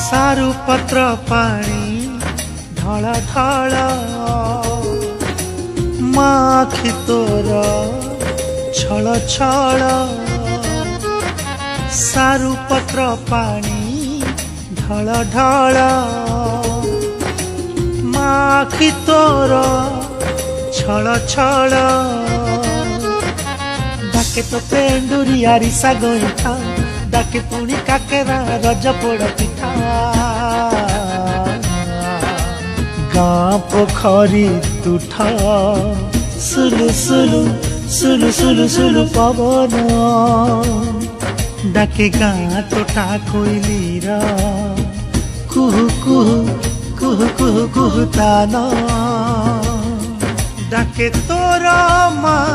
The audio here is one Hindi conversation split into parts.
सारू पत्र पानी ढल ढल माखी तोर छल छल सारू पत्र पानी ढल ढल माखी तोर छल छल डाके तो पेंडुरिया रिसा गईठा डाके पुणी काकेरा रज पोड़ पिठा गाँ पोखरी तुठा सुलु सुलु सुलु सुलु सुलु पवन डाके गाँ तोटा कोइलीर कुहु कुहु कुहु कुहु कुहु ताना डाके तोरा माँ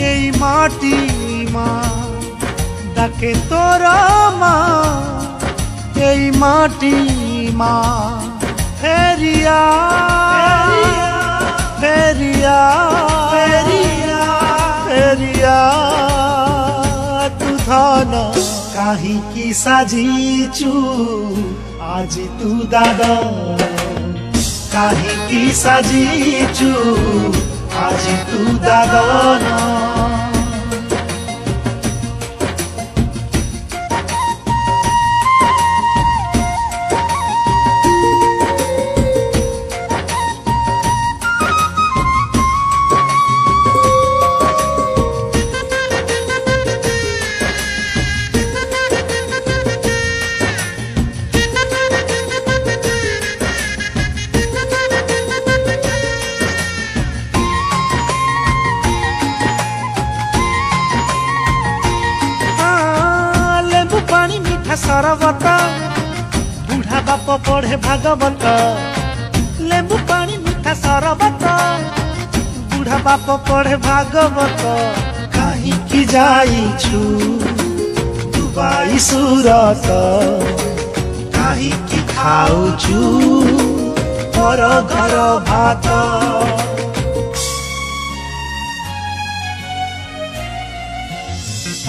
এই মাটি মা ডাকে তোরা মা এই মাটি মা ফেরিয়া ফেরিয়া ফেরিয়া ফেরিয়া তু ধন কাহিকি সাজিছু আজি তু দাদা কাহিকি সাজিছু আজি তু দাদা सरबत बुढ़ा बाप पढ़े भागवत लेंबू पानी मीठा सरबत बुढ़ा बाप पढ़े भागवत कहीं की जाइछु दुबई सूरत कहीं की खाउछु पर घर भात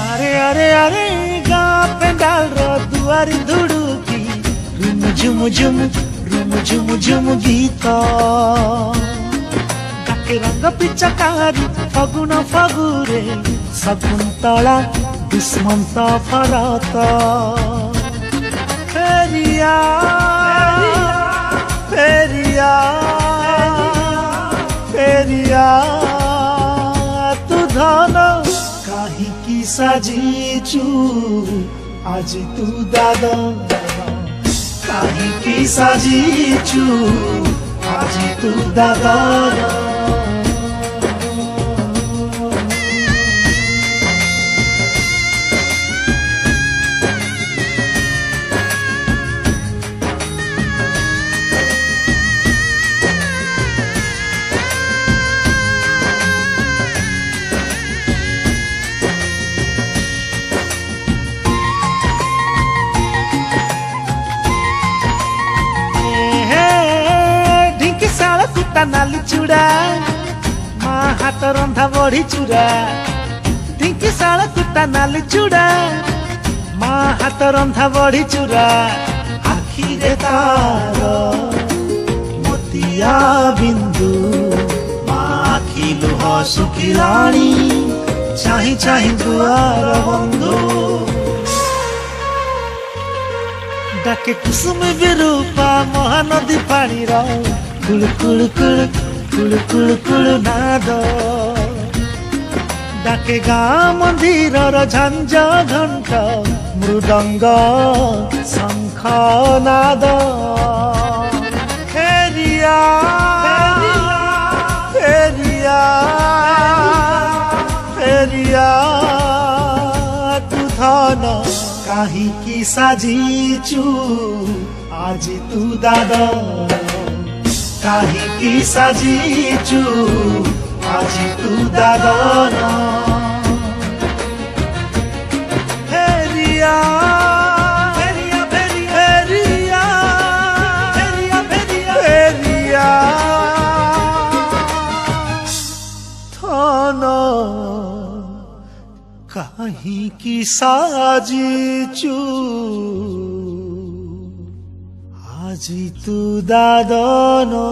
अरे अरे अरे गाँ पेंडाल रो दुआरी धुड़ुकी रुम झुम झुम गीत गाके रंग पिचकारी फगुन फगुरे शकुन्तला दुष्मंत भरत फेरिया फेरिया फेरिया तू धन काहिकी साजिचु आज तू दादा काहिकी साजिचु आज तू दादा नाली चूड़ा माँ हाथ रंधा बड़ी चूड़ा ढिंकी शाला कुटा नाली चूड़ा माँ हाथ रंधा बड़ी चूड़ा आखी रे तार मोतिया बिंदु माँ आखी लुह सुखिलाणी चाही चाही दुआर बंधु डाके कुसुम विरूपा महानदी पानी रो कुल कुल कुल कुल कुल कुल नाद डाके गाँ मंदिर झंझ घंट मृदंग शंख नाद फेरिया फेरिया फेरिया तू धन काहिकी साजिचु आज तू दादा काहिकी साजिचु आज तू दादा फेरिया फेरिया फेरिया फेरिया फेरिया फेरिया थन काहिकी साजिचु ଆଜି ତୁ ଦାଦନ